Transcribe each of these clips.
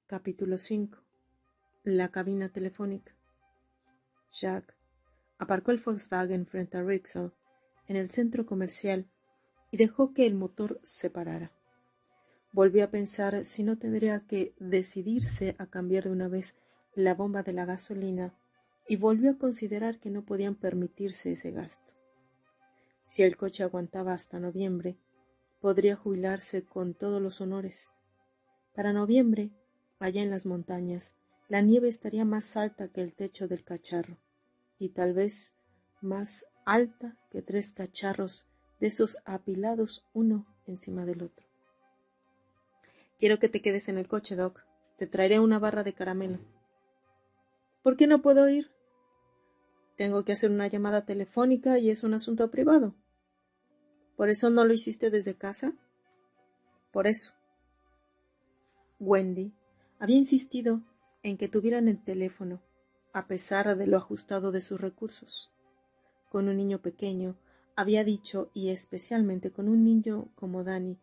Capítulo 5. La cabina telefónica. Jack aparcó el Volkswagen frente a Rixel en el centro comercial y dejó que el motor se parara. Volvió a pensar si no tendría que decidirse a cambiar de una vez la bomba de la gasolina y volvió a considerar que no podían permitirse ese gasto. Si el coche aguantaba hasta noviembre, podría jubilarse con todos los honores. Para noviembre, allá en las montañas, la nieve estaría más alta que el techo del cacharro, y tal vez más alta que 3 cacharros de esos apilados uno encima del otro. Quiero que te quedes en el coche, Doc. Te traeré una barra de caramelo. ¿Por qué no puedo ir? Tengo que hacer una llamada telefónica y es un asunto privado. ¿Por eso no lo hiciste desde casa? Por eso. Wendy había insistido en que tuvieran el teléfono, a pesar de lo ajustado de sus recursos. Con un niño pequeño, había dicho, y especialmente con un niño como Danny,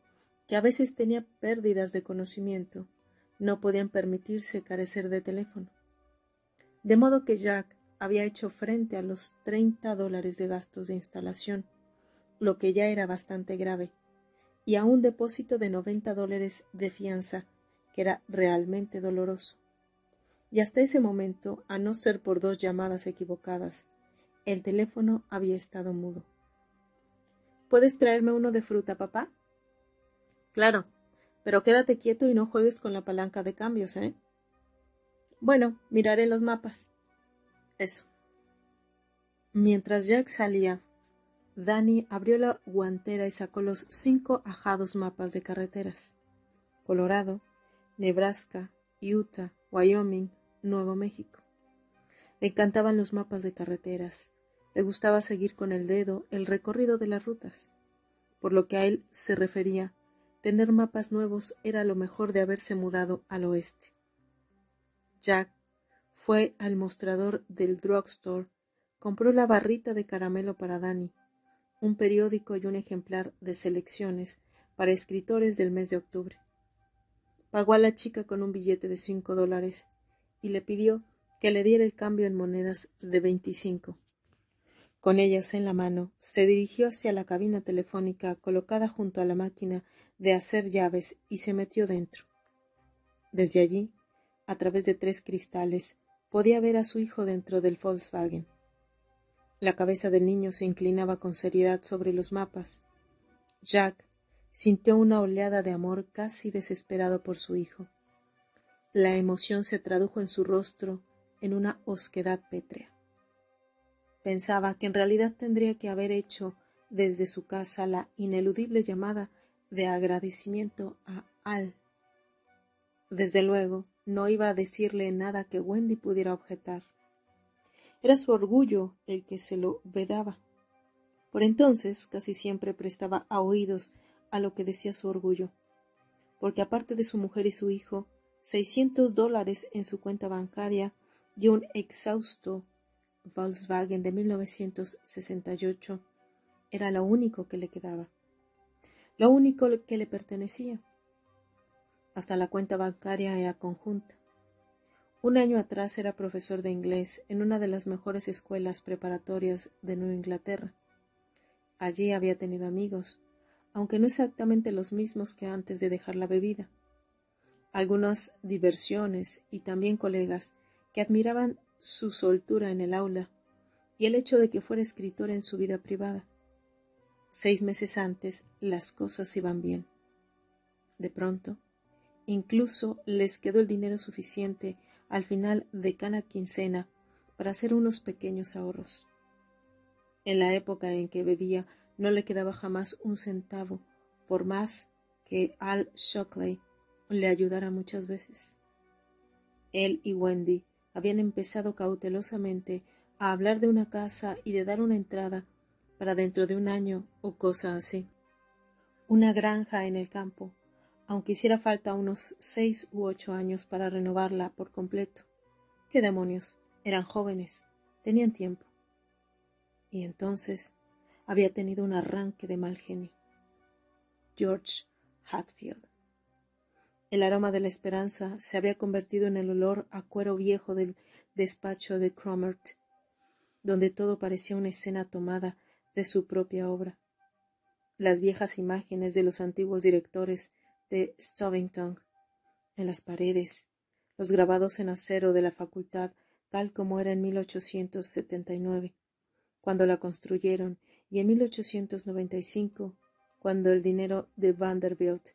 que a veces tenía pérdidas de conocimiento, no podían permitirse carecer de teléfono. De modo que Jack había hecho frente a los $30 de gastos de instalación, lo que ya era bastante grave, y a un depósito de $90 de fianza, que era realmente doloroso. Y hasta ese momento, a no ser por 2 llamadas equivocadas, el teléfono había estado mudo. ¿Puedes traerme uno de fruta, papá? Claro, pero quédate quieto y no juegues con la palanca de cambios, ¿eh? Bueno, miraré los mapas. Eso. Mientras Jack salía, Danny abrió la guantera y sacó los 5 ajados mapas de carreteras. Colorado, Nebraska, Utah, Wyoming, Nuevo México. Le encantaban los mapas de carreteras. Le gustaba seguir con el dedo el recorrido de las rutas. Por lo que a él se refería, tener mapas nuevos era lo mejor de haberse mudado al oeste. Jack fue al mostrador del drugstore, compró la barrita de caramelo para Danny, un periódico y un ejemplar de selecciones para escritores del mes de octubre. Pagó a la chica con un billete de $5 y le pidió que le diera el cambio en monedas de 25. Con ellas en la mano, se dirigió hacia la cabina telefónica colocada junto a la máquina de hacer llaves y se metió dentro. Desde allí, a través de 3 cristales, podía ver a su hijo dentro del Volkswagen. La cabeza del niño se inclinaba con seriedad sobre los mapas. Jack sintió una oleada de amor casi desesperado por su hijo. La emoción se tradujo en su rostro en una osquedad pétrea. Pensaba que en realidad tendría que haber hecho desde su casa la ineludible llamada de agradecimiento a Al. Desde luego, no iba a decirle nada que Wendy pudiera objetar. Era su orgullo el que se lo vedaba. Por entonces, casi siempre prestaba oídos a lo que decía su orgullo, porque aparte de su mujer y su hijo, $600 en su cuenta bancaria y un exhausto Volkswagen de 1968 era lo único que le quedaba, lo único que le pertenecía. Hasta la cuenta bancaria era conjunta. Un año atrás era profesor de inglés en una de las mejores escuelas preparatorias de Nueva Inglaterra. Allí había tenido amigos, aunque no exactamente los mismos que antes de dejar la bebida. Algunas diversiones y también colegas que admiraban su soltura en el aula y el hecho de que fuera escritor en su vida privada. 6 meses antes las cosas iban bien. De pronto, incluso les quedó el dinero suficiente al final de cada quincena para hacer unos pequeños ahorros. En la época en que bebía no le quedaba jamás un centavo, por más que Al Shockley le ayudara muchas veces. Él y Wendy habían empezado cautelosamente a hablar de una casa y de dar una entrada para dentro de un año o cosa así. Una granja en el campo, aunque hiciera falta unos 6 u 8 años para renovarla por completo. ¿Qué demonios? Eran jóvenes, tenían tiempo. Y entonces había tenido un arranque de mal genio. George Hatfield. El aroma de la esperanza se había convertido en el olor a cuero viejo del despacho de Cromarty, donde todo parecía una escena tomada de su propia obra. Las viejas imágenes de los antiguos directores de Stovington en las paredes, los grabados en acero de la facultad tal como era en 1879, cuando la construyeron, y en 1895, cuando el dinero de Vanderbilt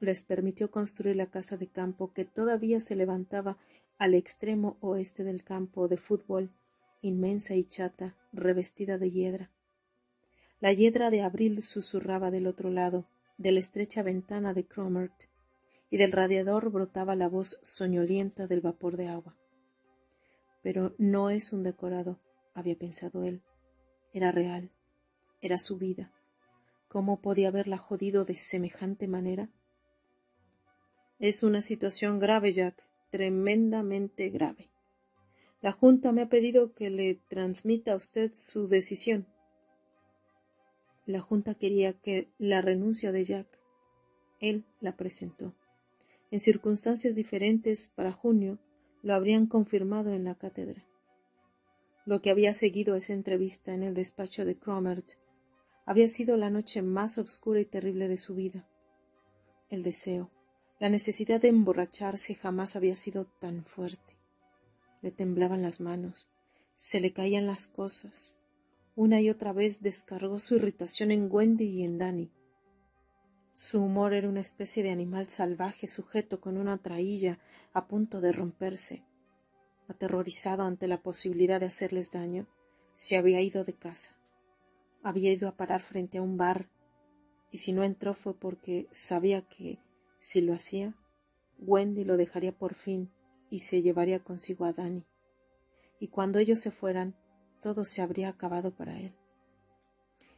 les permitió construir la casa de campo que todavía se levantaba al extremo oeste del campo de fútbol, inmensa y chata, revestida de hiedra. La hiedra de abril susurraba del otro lado, de la estrecha ventana de Cromarty, y del radiador brotaba la voz soñolienta del vapor de agua. Pero no es un decorado, había pensado él. Era real, era su vida. ¿Cómo podía haberla jodido de semejante manera? Es una situación grave, Jack, tremendamente grave. La Junta me ha pedido que le transmita a usted su decisión. La Junta quería que la renuncia de Jack. Él la presentó. En circunstancias diferentes, para junio, lo habrían confirmado en la cátedra. Lo que había seguido esa entrevista en el despacho de Cromarty había sido la noche más oscura y terrible de su vida. El deseo, la necesidad de emborracharse jamás había sido tan fuerte. Le temblaban las manos, se le caían las cosas. Una y otra vez descargó su irritación en Wendy y en Danny. Su humor era una especie de animal salvaje sujeto con una trailla a punto de romperse. Aterrorizado ante la posibilidad de hacerles daño, se había ido de casa. Había ido a parar frente a un bar, y si no entró fue porque sabía que, si lo hacía, Wendy lo dejaría por fin y se llevaría consigo a Danny. Y cuando ellos se fueran, todo se habría acabado para él.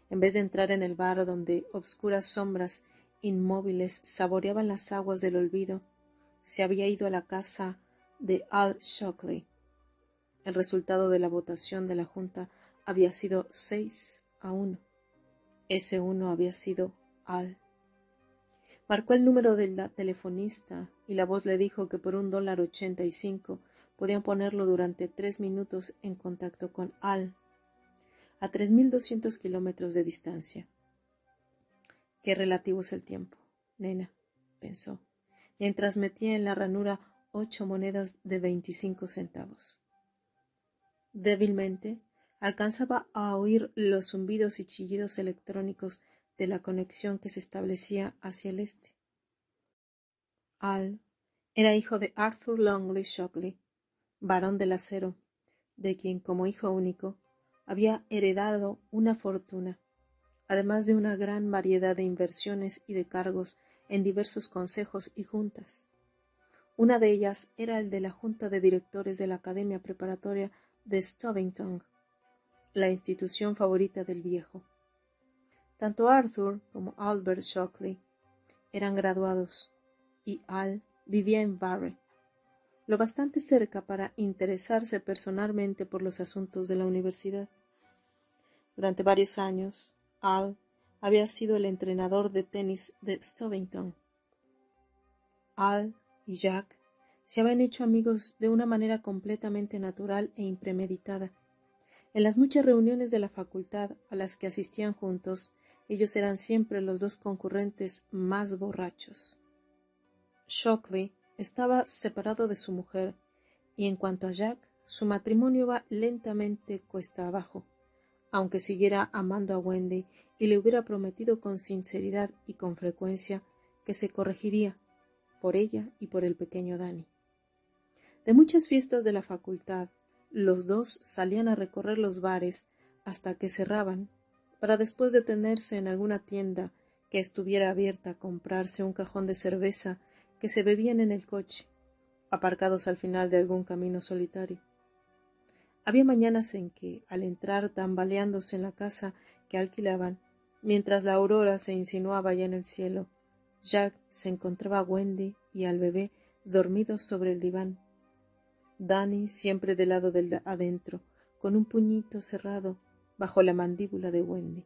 En vez de entrar en el bar donde obscuras sombras inmóviles saboreaban las aguas del olvido, se había ido a la casa de Al Shockley. El resultado de la votación de la Junta había sido 6-1. Ese 1 había sido Al. Marcó el número de la telefonista y la voz le dijo que por $1.85 podían ponerlo durante 3 minutos en contacto con Al, a 3.200 kilómetros de distancia. Qué relativo es el tiempo, nena, pensó, mientras metía en la ranura 8 monedas de 25 centavos. Débilmente, alcanzaba a oír los zumbidos y chillidos electrónicos de la conexión que se establecía hacia el este. Al era hijo de Arthur Longley Shockley, barón del acero, de quien, como hijo único, había heredado una fortuna, además de una gran variedad de inversiones y de cargos en diversos consejos y juntas. Una de ellas era el de la junta de directores de la Academia Preparatoria de Stovington, la institución favorita del viejo. Tanto Arthur como Albert Shockley eran graduados, y Al vivía en Barre, lo bastante cerca para interesarse personalmente por los asuntos de la universidad. Durante varios años, Al había sido el entrenador de tenis de Stovington. Al y Jack se habían hecho amigos de una manera completamente natural e impremeditada. En las muchas reuniones de la facultad a las que asistían juntos, ellos eran siempre los dos concurrentes más borrachos. Shockley estaba separado de su mujer, y en cuanto a Jack, su matrimonio iba lentamente cuesta abajo, aunque siguiera amando a Wendy y le hubiera prometido con sinceridad y con frecuencia que se corregiría por ella y por el pequeño Danny. De muchas fiestas de la facultad, los dos salían a recorrer los bares hasta que cerraban, para después detenerse en alguna tienda que estuviera abierta a comprarse un cajón de cerveza que se bebían en el coche, aparcados al final de algún camino solitario. Había mañanas en que, al entrar tambaleándose en la casa que alquilaban, mientras la aurora se insinuaba ya en el cielo, Jack se encontraba a Wendy y al bebé dormidos sobre el diván. Danny siempre del lado del adentro, con un puñito cerrado bajo la mandíbula de Wendy.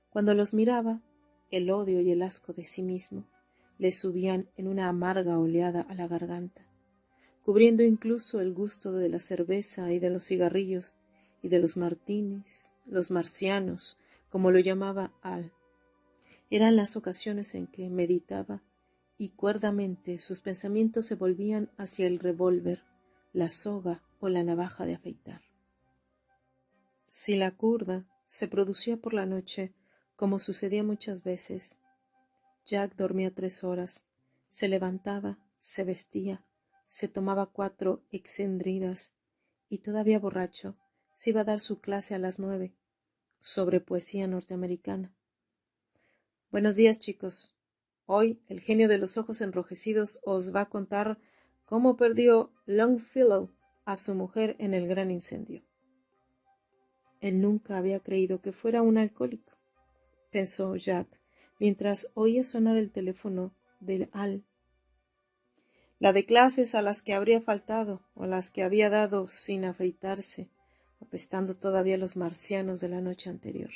Cuando los miraba, el odio y el asco de sí mismo le subían en una amarga oleada a la garganta, cubriendo incluso el gusto de la cerveza y de los cigarrillos y de los martinis, los marcianos, como lo llamaba Al. Eran las ocasiones en que meditaba y cuerdamente sus pensamientos se volvían hacia el revólver, la soga o la navaja de afeitar. Si la curda se producía por la noche, como sucedía muchas veces, Jack dormía 3 horas, se levantaba, se vestía, se tomaba 4 excendridas y todavía borracho se iba a dar su clase a las 9 sobre poesía norteamericana. Buenos días, chicos. Hoy el genio de los ojos enrojecidos os va a contar cómo perdió Longfellow a su mujer en el gran incendio. Él nunca había creído que fuera un alcohólico, pensó Jack, mientras oía sonar el teléfono del Al. La de clases a las que habría faltado o las que había dado sin afeitarse, apestando todavía los marcianos de la noche anterior.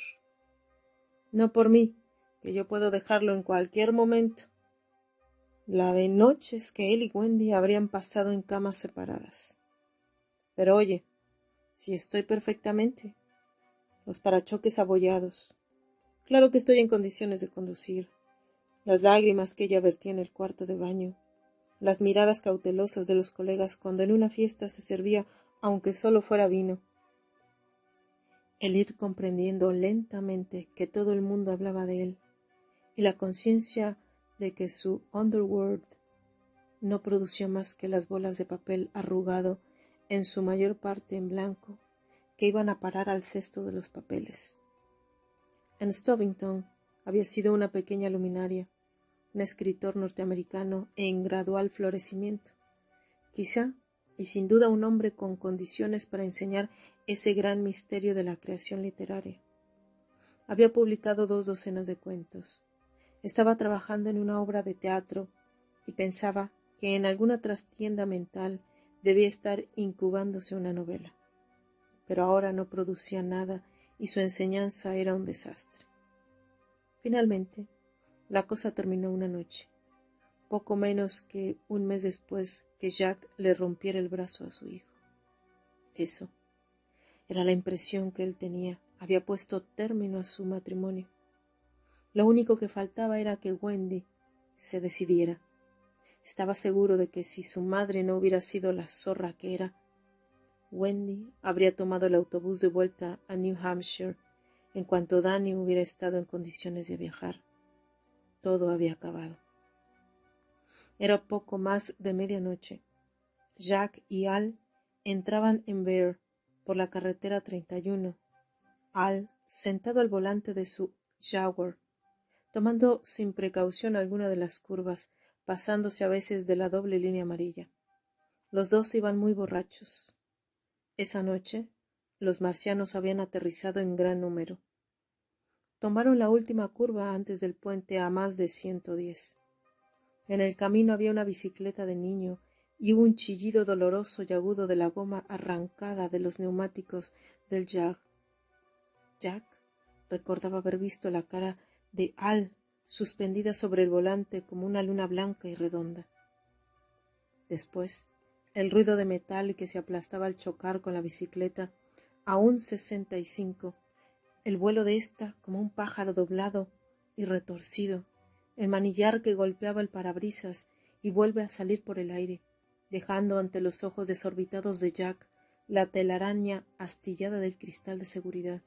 No por mí, que yo puedo dejarlo en cualquier momento. La de noches que él y Wendy habrían pasado en camas separadas. Pero oye, si estoy perfectamente. Los parachoques abollados. Claro que estoy en condiciones de conducir. Las lágrimas que ella vertía en el cuarto de baño. Las miradas cautelosas de los colegas cuando en una fiesta se servía aunque solo fuera vino. El ir comprendiendo lentamente que todo el mundo hablaba de él y la conciencia de que su underworld no producía más que las bolas de papel arrugado, en su mayor parte en blanco, que iban a parar al cesto de los papeles. En Stovington había sido una pequeña luminaria, un escritor norteamericano en gradual florecimiento, quizá y sin duda un hombre con condiciones para enseñar ese gran misterio de la creación literaria. Había publicado 2 docenas de cuentos. Estaba trabajando en una obra de teatro y pensaba que en alguna trastienda mental debía estar incubándose una novela. Pero ahora no producía nada y su enseñanza era un desastre. Finalmente, la cosa terminó una noche, poco menos que un mes después que Jack le rompiera el brazo a su hijo. Eso era la impresión que él tenía. Había puesto término a su matrimonio. Lo único que faltaba era que Wendy se decidiera. Estaba seguro de que si su madre no hubiera sido la zorra que era, Wendy habría tomado el autobús de vuelta a New Hampshire en cuanto Danny hubiera estado en condiciones de viajar. Todo había acabado. Era poco más de medianoche. Jack y Al entraban en Bear por la carretera 31. Al, sentado al volante de su Jaguar, tomando sin precaución alguna de las curvas, pasándose a veces de la doble línea amarilla. Los dos iban muy borrachos. Esa noche, los marcianos habían aterrizado en gran número. Tomaron la última curva antes del puente a más de 110. En el camino había una bicicleta de niño y hubo un chillido doloroso y agudo de la goma arrancada de los neumáticos del Jag. Jack recordaba haber visto la cara de Al suspendida sobre el volante como una luna blanca y redonda. Después, el ruido de metal que se aplastaba al chocar con la bicicleta a un 65, el vuelo de ésta como un pájaro doblado y retorcido, el manillar que golpeaba el parabrisas y vuelve a salir por el aire, dejando ante los ojos desorbitados de Jack la telaraña astillada del cristal de seguridad.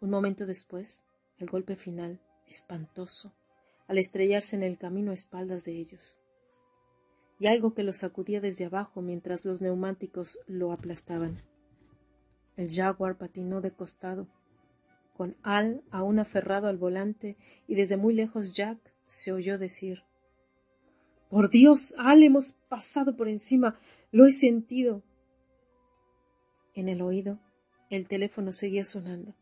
Un momento después, el golpe final, espantoso, al estrellarse en el camino a espaldas de ellos, y algo que lo sacudía desde abajo mientras los neumáticos lo aplastaban. El Jaguar patinó de costado, con Al aún aferrado al volante, y desde muy lejos Jack se oyó decir: «¡Por Dios, Al, hemos pasado por encima! ¡Lo he sentido!». En el oído, el teléfono seguía sonando.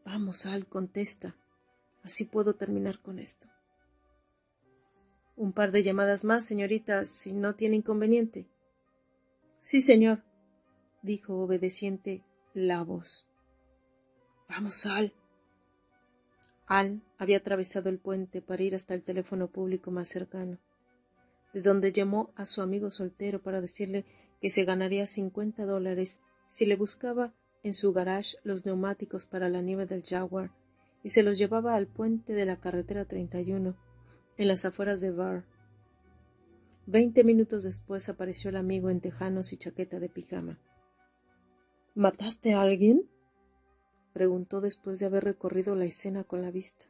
«Vamos, Al, contesta. Así puedo terminar con esto». «Un par de llamadas más, señorita, si no tiene inconveniente». «Sí, señor», dijo obedeciente la voz. «Vamos, Al». Al había atravesado el puente para ir hasta el teléfono público más cercano, desde donde llamó a su amigo soltero para decirle que se ganaría $50 si le buscaba en su garage los neumáticos para la nieve del Jaguar y se los llevaba al puente de la carretera 31 en las afueras de Barr. 20 minutos después apareció el amigo en tejanos y chaqueta de pijama. ¿Mataste a alguien?, preguntó después de haber recorrido la escena con la vista.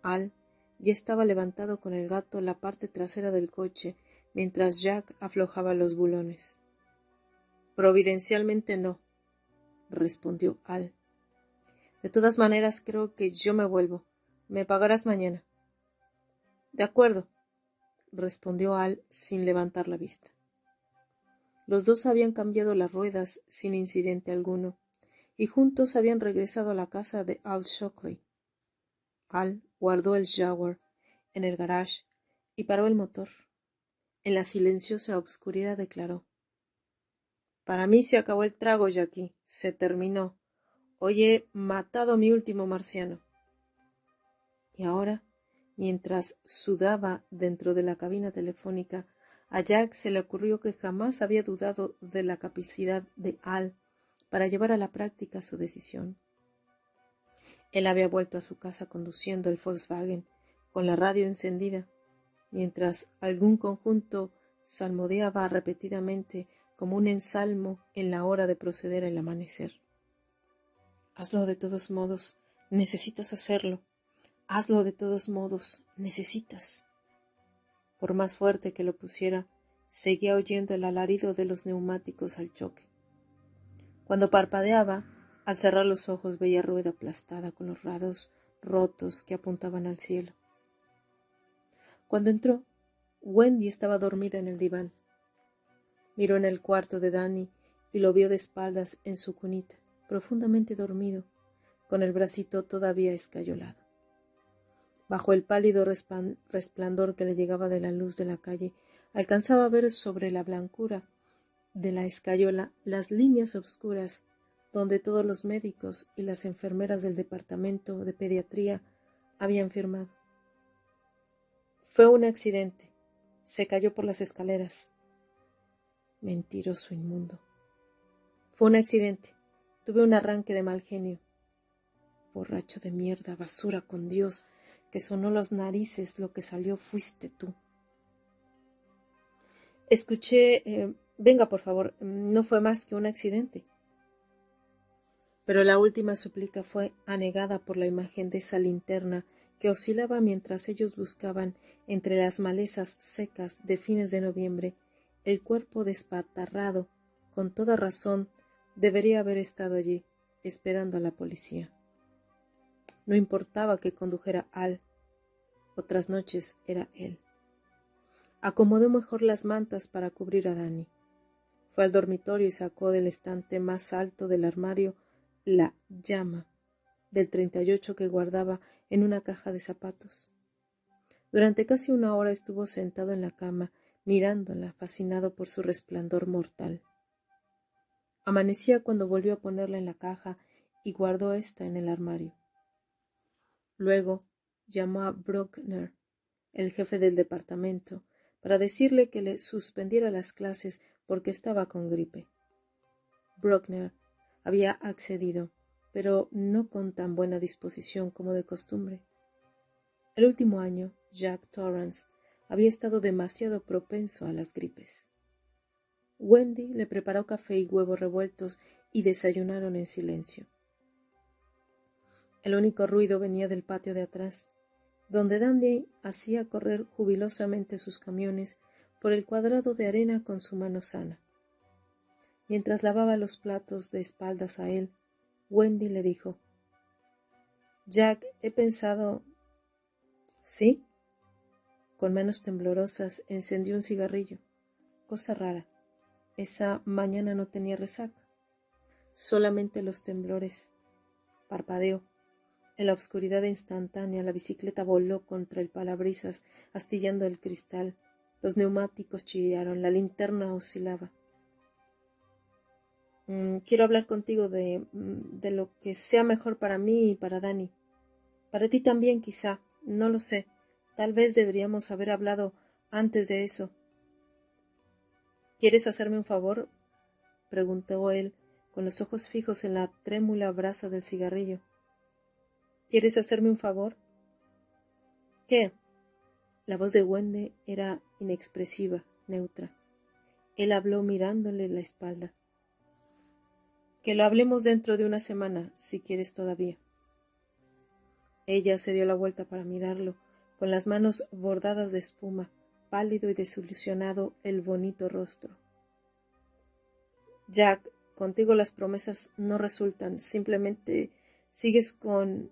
Al ya estaba levantado con el gato en la parte trasera del coche mientras Jack aflojaba los bulones. Providencialmente no, respondió Al. De todas maneras creo que yo me vuelvo. Me pagarás mañana. De acuerdo, respondió Al sin levantar la vista. Los dos habían cambiado las ruedas sin incidente alguno, y juntos habían regresado a la casa de Al Shockley. Al guardó el Jaguar en el garage y paró el motor. En la silenciosa obscuridad declaró: «Para mí se acabó el trago, Jackie. Se terminó. Hoy he matado a mi último marciano». Y ahora, mientras sudaba dentro de la cabina telefónica, a Jack se le ocurrió que jamás había dudado de la capacidad de Al para llevar a la práctica su decisión. Él había vuelto a su casa conduciendo el Volkswagen con la radio encendida, mientras algún conjunto salmodiaba repetidamente como un ensalmo en la hora de proceder al amanecer. «Hazlo de todos modos, necesitas hacerlo. Hazlo de todos modos, necesitas». Por más fuerte que lo pusiera, seguía oyendo el alarido de los neumáticos al choque. Cuando parpadeaba, al cerrar los ojos veía rueda aplastada con los rados rotos que apuntaban al cielo. Cuando entró, Wendy estaba dormida en el diván. Miró en el cuarto de Danny y lo vio de espaldas en su cunita, profundamente dormido, con el bracito todavía escayolado. Bajo el pálido resplandor que le llegaba de la luz de la calle, alcanzaba a ver sobre la blancura de la escayola las líneas obscuras donde todos los médicos y las enfermeras del departamento de pediatría habían firmado. Fue un accidente. Se cayó por las escaleras. Mentiroso inmundo. Fue un accidente. Tuve un arranque de mal genio. Borracho de mierda, basura con Dios, que sonó las narices, lo que salió fuiste tú. Escuché, venga por favor, no fue más que un accidente. Pero la última súplica fue anegada por la imagen de esa linterna que oscilaba mientras ellos buscaban entre las malezas secas de fines de noviembre el cuerpo despatarrado. Con toda razón debería haber estado allí, esperando a la policía. No importaba que condujera Al. Otras noches era él. Acomodó mejor las mantas para cubrir a Danny. Fue al dormitorio y sacó del estante más alto del armario la llama del 38 que guardaba en una caja de zapatos. Durante casi una hora estuvo sentado en la cama, mirándola, fascinado por su resplandor mortal. Amanecía cuando volvió a ponerla en la caja y guardó esta en el armario. Luego llamó a Bruckner, el jefe del departamento, para decirle que le suspendiera las clases porque estaba con gripe. Bruckner había accedido, pero no con tan buena disposición como de costumbre. El último año, Jack Torrance había estado demasiado propenso a las gripes. Wendy le preparó café y huevos revueltos y desayunaron en silencio. El único ruido venía del patio de atrás, donde Dandy hacía correr jubilosamente sus camiones por el cuadrado de arena con su mano sana. Mientras lavaba los platos de espaldas a él, Wendy le dijo: «Jack, he pensado». «¿Sí?». Con manos temblorosas encendió un cigarrillo. Cosa rara. Esa mañana no tenía resaca. Solamente los temblores. Parpadeó. En la oscuridad instantánea la bicicleta voló contra el parabrisas, astillando el cristal. Los neumáticos chillaron, la linterna oscilaba. Quiero hablar contigo de lo que sea mejor para mí y para Danny». Para ti también, quizá, no lo sé. Tal vez deberíamos haber hablado antes de eso. ¿Quieres hacerme un favor?, preguntó él, con los ojos fijos en la trémula brasa del cigarrillo. ¿Quieres hacerme un favor? ¿Qué? La voz de Wendy era inexpresiva, neutra. Él habló mirándole la espalda. Que lo hablemos dentro de una semana, si quieres todavía. Ella se dio la vuelta para mirarlo, con las manos bordadas de espuma, pálido y desilusionado el bonito rostro. Jack, contigo las promesas no resultan, simplemente sigues con...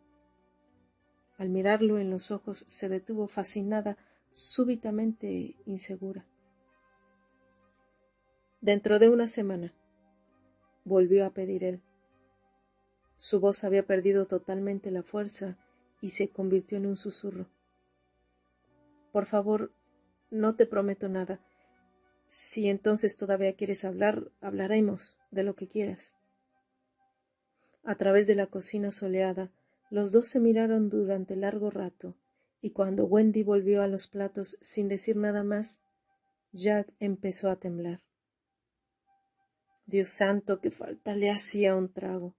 Al mirarlo en los ojos se detuvo fascinada, súbitamente insegura. Dentro de una semana, volvió a pedir él. Su voz había perdido totalmente la fuerza y se convirtió en un susurro. Por favor, no te prometo nada. Si entonces todavía quieres hablar, hablaremos de lo que quieras. A través de la cocina soleada, los dos se miraron durante largo rato, y cuando Wendy volvió a los platos sin decir nada más, Jack empezó a temblar. Dios santo, qué falta le hacía un trago,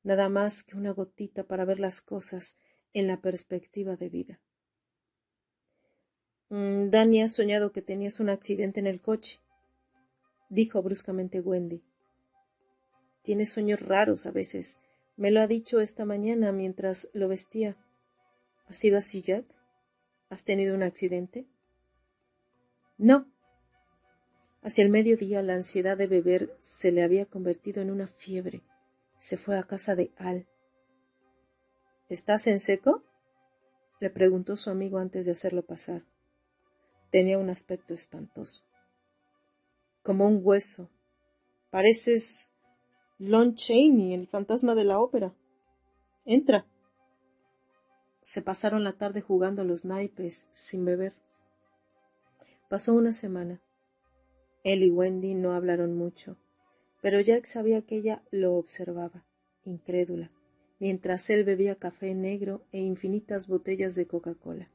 nada más que una gotita para ver las cosas en la perspectiva de vida. Danny ha soñado que tenías un accidente en el coche, dijo bruscamente Wendy. Tienes sueños raros a veces. Me lo ha dicho esta mañana mientras lo vestía. ¿Ha sido así, Jack? ¿Has tenido un accidente? No. Hacia el mediodía la ansiedad de beber se le había convertido en una fiebre. Se fue a casa de Al. ¿Estás en seco?, le preguntó su amigo antes de hacerlo pasar. Tenía un aspecto espantoso. Como un hueso. Pareces Lon Chaney, el fantasma de la ópera. Entra. Se pasaron la tarde jugando a los naipes, sin beber. Pasó una semana. Él y Wendy no hablaron mucho, pero Jack sabía que ella lo observaba, incrédula, mientras él bebía café negro e infinitas botellas de Coca-Cola.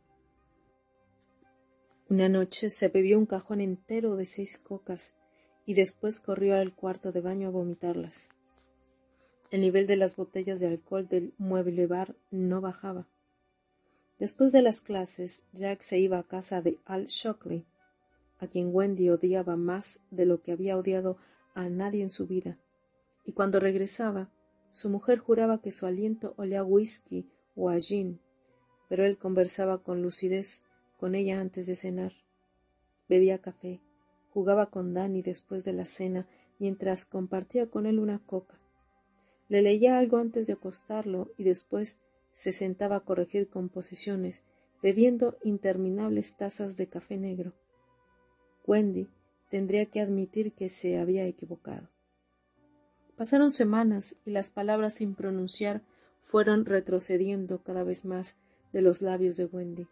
Una noche se bebió un cajón entero de 6 cocas y después corrió al cuarto de baño a vomitarlas. El nivel de las botellas de alcohol del mueble bar no bajaba. Después de las clases, Jack se iba a casa de Al Shockley, a quien Wendy odiaba más de lo que había odiado a nadie en su vida, y cuando regresaba, su mujer juraba que su aliento olía a whisky o a gin, pero él conversaba con lucidez con ella antes de cenar. Bebía café, jugaba con Danny después de la cena, mientras compartía con él una coca. Le leía algo antes de acostarlo y después se sentaba a corregir composiciones, bebiendo interminables tazas de café negro. Wendy tendría que admitir que se había equivocado. Pasaron semanas y las palabras sin pronunciar fueron retrocediendo cada vez más de los labios de Wendy.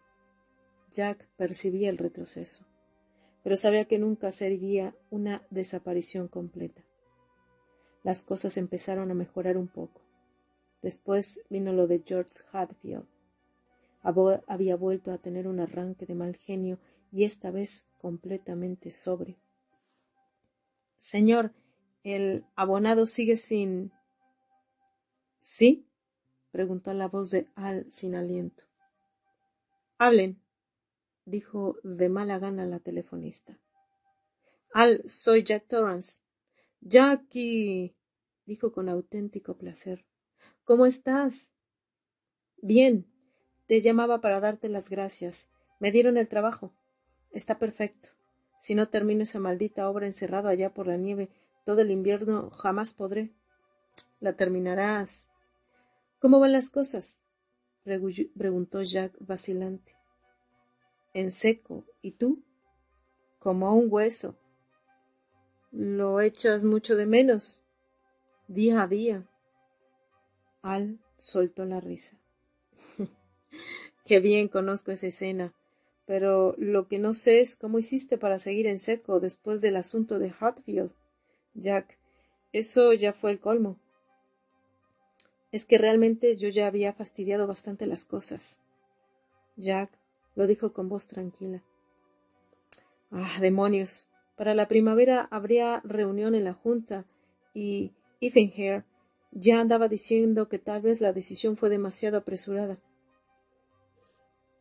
Jack percibía el retroceso, pero sabía que nunca sería una desaparición completa. Las cosas empezaron a mejorar un poco. Después vino lo de George Hatfield. Había vuelto a tener un arranque de mal genio y esta vez completamente sobrio. Señor, el abonado sigue sin... ¿Sí?, preguntó la voz de Al sin aliento. Hablen, dijo de mala gana la telefonista. Al, soy Jack Torrance. Jackie, dijo con auténtico placer. ¿Cómo estás? Bien, te llamaba para darte las gracias. Me dieron el trabajo. Está perfecto. Si no termino esa maldita obra encerrado allá por la nieve todo el invierno, jamás podré. La terminarás. ¿Cómo van las cosas?, preguntó Jack vacilante. En seco. ¿Y tú? Como un hueso. ¿Lo echas mucho de menos? Día a día. Al soltó la risa. Qué bien conozco esa escena, pero lo que no sé es cómo hiciste para seguir en seco después del asunto de Hatfield. Jack, eso ya fue el colmo. Es que realmente yo ya había fastidiado bastante las cosas. Jack lo dijo con voz tranquila. Ah, demonios. Para la primavera habría reunión en la junta y Iffenhair ya andaba diciendo que tal vez la decisión fue demasiado apresurada.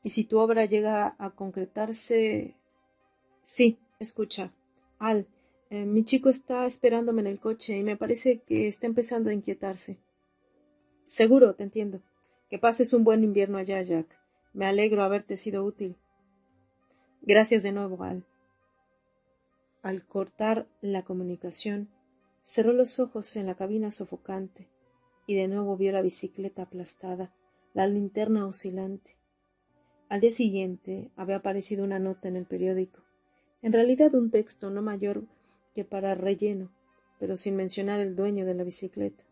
Y si tu obra llega a concretarse... Sí, escucha. Al, mi chico está esperándome en el coche y me parece que está empezando a inquietarse. Seguro, te entiendo. Que pases un buen invierno allá, Jack. Me alegro haberte sido útil. Gracias de nuevo, Al. Al cortar la comunicación, cerró los ojos en la cabina sofocante y de nuevo vio la bicicleta aplastada, la linterna oscilante. Al día siguiente había aparecido una nota en el periódico, en realidad un texto no mayor que para relleno, pero sin mencionar el dueño de la bicicleta.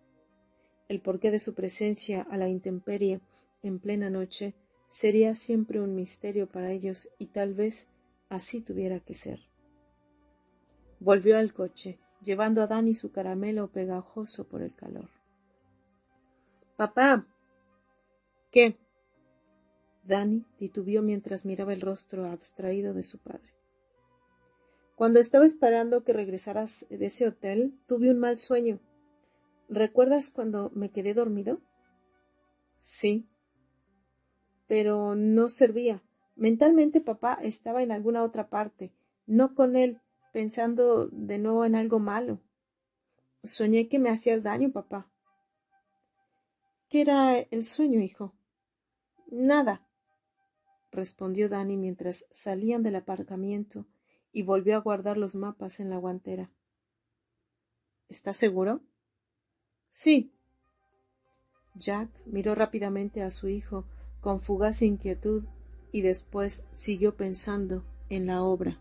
El porqué de su presencia a la intemperie en plena noche sería siempre un misterio para ellos y tal vez así tuviera que ser. Volvió al coche, llevando a Danny su caramelo pegajoso por el calor. —¡Papá! —¿Qué? Danny titubeó mientras miraba el rostro abstraído de su padre. Cuando estaba esperando que regresaras de ese hotel, tuve un mal sueño. ¿Recuerdas cuando me quedé dormido? Sí. Pero no servía. Mentalmente papá estaba en alguna otra parte, no con él, pensando de nuevo en algo malo. Soñé que me hacías daño, papá. ¿Qué era el sueño, hijo? Nada, respondió Danny mientras salían del aparcamiento y volvió a guardar los mapas en la guantera. ¿Estás seguro? Sí. Jack miró rápidamente a su hijo con fugaz inquietud y después siguió pensando en la obra.